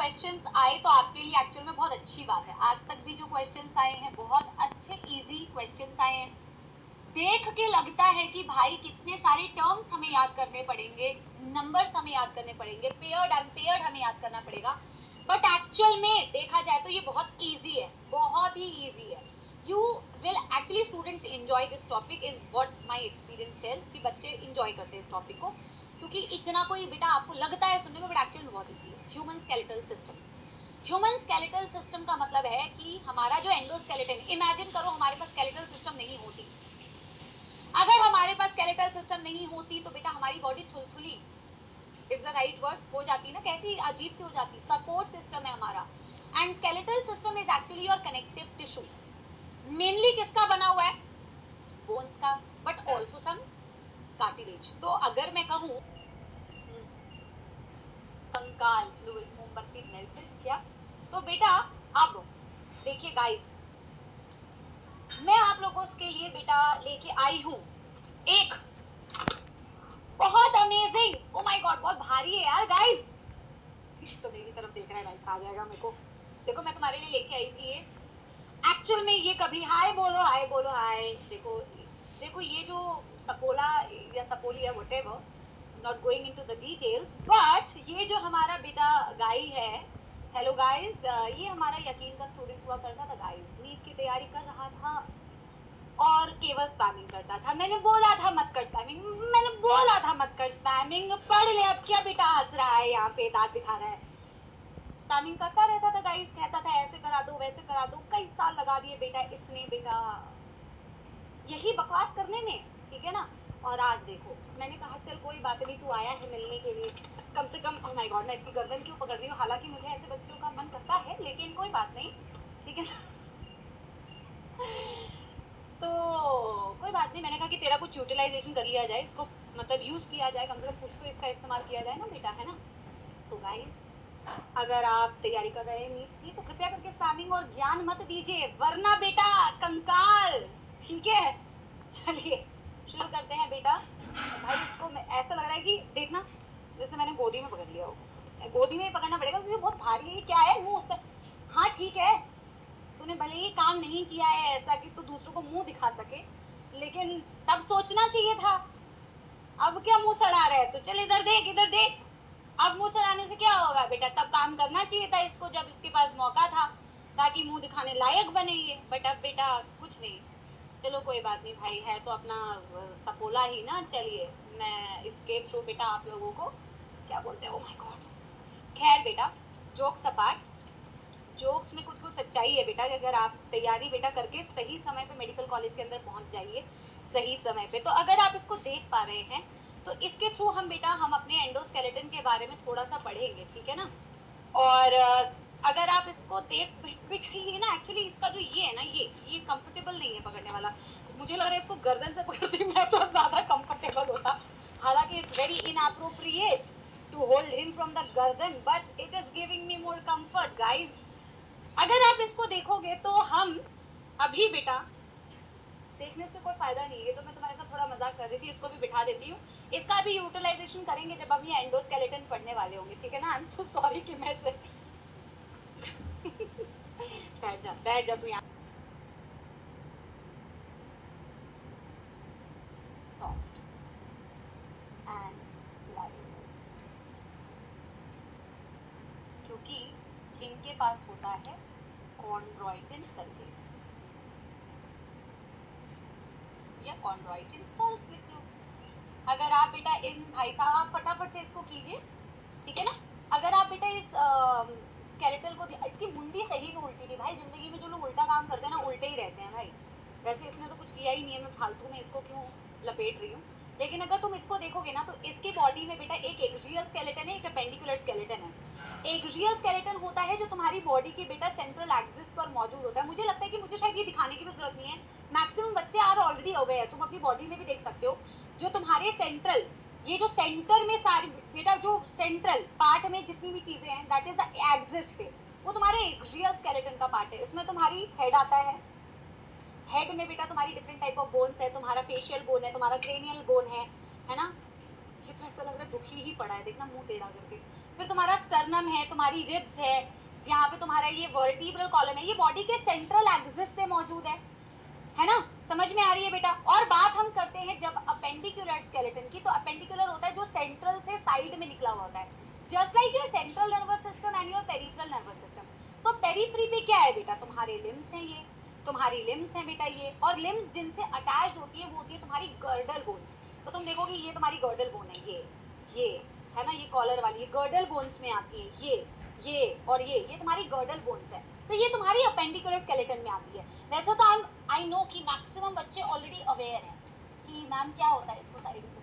Questions आए तो आपके लिए एक्चुअल में बहुत अच्छी बात है। आज तक भी जो क्वेश्चंस आए हैं बहुत अच्छे इजी क्वेश्चंस आए हैं। देख के लगता है कि भाई कितने सारे टर्म्स हमें याद करने पड़ेंगे, नंबर्स हमें याद करने पड़ेंगे, पेयर्ड अनपेयर्ड हमें याद करना पड़ेगा, बट एक्चुअल में देखा जाए तो ये बहुत ईजी है, बहुत ही ईजी है। You will actually students enjoy this topic is what my experience tells कि बच्चे एंजॉय करते हैं इस टॉपिक को, क्योंकि इतना कोई बेटा आपको लगता है सुनने में बट एक्चुअल में बहुत ईजी है। Human skeletal system, human skeletal system का मतलब है कि हमारा जो एंडोस्केलेटन, इमेजिन करो हमारे पास स्केलेटल सिस्टम नहीं होती, अगर हमारे पास स्केलेटल सिस्टम नहीं होती तो बेटा हमारी बॉडी थुलथुली इज द राइट वर्ड हो जाती ना, कैसी अजीब सी हो जाती। सपोर्ट सिस्टम है हमारा, and skeletal system is actually your connective tissue. Mainly किसका बना हुआ है? बोन्स का, बट ऑल्सो सम कार्टिलेज। तो अगर मैं कहूँ कंकाल फ्लूइड, मोमबत्ती मेल्टेड क्या, तो बेटा आप लोग देखिए गाइस, मैं आप लोगों के लिए बेटा लेके आई हूँ एक बहुत अमेजिंग, ओ माय गॉड बहुत भारी है यार गाइस, तो मेरी तरफ देख रहा है भाई, खा जाएगा मेरे को। देखो मैं तुम्हारे लिए लेके आई थी ये, एक्चुअल में ये कभी हाय बोलो हाय बोलो हाय, देखो देखो ये जो सपोला या सपोली है whatever, not going into the details, but ये जो हमारा बेटा गाय है, हेलो गाइस, ये हमारा यकीन का स्टूडेंट हुआ करता था गाइस, नीट की तैयारी कर रहा था और केवल स्पैमिंग करता था। मैंने बोला था मत कर स्पैमिंग, मैंने बोला था मत कर स्पैमिंग, पढ़ ले। अब क्या बेटा हंस रहा है, यहाँ पे दांत दिखा रहा है? स्पैमिंग करता रहता था गाइस, कहता था ऐसे करा दो वैसे करा दो, कई साल लगा दिए बेटा इसने बेटा यही बकवास करने में, ठीक है ना। और आज देखो मैंने कहा चल कोई बात नहीं, तू आया है मिलने के लिए, कम से कम, ओह माय गॉड मैं इसकी गर्दन क्यों पकड़ रही हूँ, हालांकि मुझे ऐसे बच्चों का मन करता है लेकिन कोई बात नहीं, ठीक है ना। तो कोई बात नहीं, मैंने कहा कि तेरा कुछ यूटिलाइजेशन कर लिया जाए, इसको मतलब यूज किया जाए, कम से कम कुछ तो इसका इस्तेमाल किया जाए ना बेटा, है ना। तो गाइस अगर आप तैयारी कर रहे हैं नीट की तो कृपया करके स्पैमिंग और ज्ञान मत दीजिए, वरना बेटा कंकाल, ठीक है। चलिए शुरू करते हैं बेटा। भाई इसको ऐसा लग रहा है कि देखना जैसे मैंने गोदी में पकड़ लिया हो, गोदी में ही पकड़ना पड़ेगा क्योंकि बहुत भारी है। ये क्या है, मुंह उससे, हाँ ठीक है, तूने भले ही काम नहीं किया है ऐसा कि तू दूसरों को मुंह दिखा सके, लेकिन तब सोचना चाहिए था। अब क्या मुंह सड़ा रहा है, तो चल इधर देख इधर देख, अब मुंह सड़ाने से क्या होगा बेटा, तब काम करना चाहिए था इसको जब इसके पास मौका था, ताकि मुंह दिखाने लायक बने ये, बट अब बेटा कुछ नहीं। चलो कोई बात नहीं भाई, है तो अपना सपोला ही ना। चलिए मैं इसके थ्रू बेटा आप लोगों को क्या बोलते हैं, ओ माय गॉड, खैर बेटा जोक्स अपार्ट, जोक्स में कुछ कुछ सच्चाई है बेटा कि अगर आप तैयारी बेटा करके सही समय पे मेडिकल कॉलेज के अंदर पहुंच जाइए सही समय पे, तो अगर आप इसको देख पा रहे हैं तो इसके थ्रू हम बेटा हम अपने एंडोस्केलेटन के बारे में थोड़ा सा पढ़ेंगे, ठीक है ना। और अगर आप इसको देख बेटा ये ना एक्चुअली इसका जो ये है ना, ये कंफर्टेबल नहीं है पकड़ने वाला, मुझे लग रहा है इसको गर्दन से पकड़ती मैं तो ज्यादा कंफर्टेबल होता, हालांकि it's very inappropriate to hold him from the गर्दन, but it is giving me more comfort guys. अगर आप इसको देखोगे तो हम अभी बेटा, देखने से कोई फायदा नहीं है, तो मैं तुम्हारे साथ थोड़ा मजाक कर रही थी, इसको भी बिठा देती हूँ, इसका भी यूटिलाइजेशन करेंगे जब हम ये एंडोस्केलेटन पढ़ने वाले होंगे, ठीक है ना। आई एम सो सॉरी कि मैं से बैठ जा तू यहाँ, सॉफ्ट एंड लाइट, क्योंकि इनके पास होता है कॉन्ड्रॉइटिन सल्फेट या कॉन्ड्रॉइटिन सॉल्ट लिख लो। अगर आप बेटा इन भाई साहब फटाफट से इसको कीजिए, ठीक है ना। अगर आप बेटा इस स्केलेटल को, इसकी मुंडी सही में उल्टी थी भाई, जिंदगी में जो लोग उल्टा काम करते हैं ना उल्टे ही रहते हैं भाई, वैसे इसने तो कुछ किया ही नहीं है, मैं फालतू में इसको क्यों लपेट रही हूँ। लेकिन अगर तुम इसको देखोगे ना तो इसकी बॉडी में बेटा एक एक्सियल स्केलेटन है, एक अपेंडिकुलर स्केलेटन है। एक्सियल स्केलेटन होता है जो तुम्हारी बॉडी के बेटा सेंट्रल एक्सिस पर मौजूद होता है। मुझे लगता है कि मुझे शायद ये दिखाने की भी जरूरत नहीं है, मैक्सिमम बच्चे आर ऑलरेडी अवेयर, तुम अपनी बॉडी में भी देख सकते हो, जो तुम्हारे सेंट्रल, ये जो सेंटर में सारी बेटा जो सेंट्रल पार्ट में जितनी भी चीजें हैं दैट इज द एक्सिस पे, वो तुम्हारे एक्सियल स्केलेटन का पार्ट है। इसमें तुम्हारी हेड आता है, हेड में बेटा तुम्हारी डिफरेंट टाइप ऑफ बोन्स है, तुम्हारा फेशियल बोन है, तुम्हारा क्रेनियल बोन है ना, ये तो ऐसा लग रहा है दुखी ही पड़ा है, देखना मुंह टेढ़ा करके। फिर तुम्हारा स्टर्नम है, तुम्हारी रिब्स है, यहाँ पे तुम्हारा ये वर्टिब्रल कॉलम है, ये बॉडी के सेंट्रल एक्सिस पे मौजूद है ना? समझ में आ रही है बेटा? और बात हम करते हैं जब अपेंडिकुलर स्केलेटन की, तो अपेंडिकुलर होता है जो सेंट्रल से साइड में निकला हुआ होता है, just like your central nervous system and your peripheral nervous system. तो पेरिफेरी पे क्या है बेटा? तुम्हारे लिम्स हैं, ये तुम्हारी लिम्स हैं बेटा ये, और लिम्स जिनसे अटैच्ड होती है वो होती है तुम्हारी गर्डल बोन्स। तो तुम देखोगे ये तुम्हारी गर्डल बोन है, ये है ना, ये कॉलर वाली, ये गर्डल बोन्स में आती है, ये और ये तुम्हारी गर्डल बोन्स है। तो ये तुम्हारी अपेंडिकुलर स्केलेटन में आती है। वैसे तो आई नो कि मैक्सिमम बच्चे ऑलरेडी अवेयर हैं कि मैम क्या होता है, इसको साइड में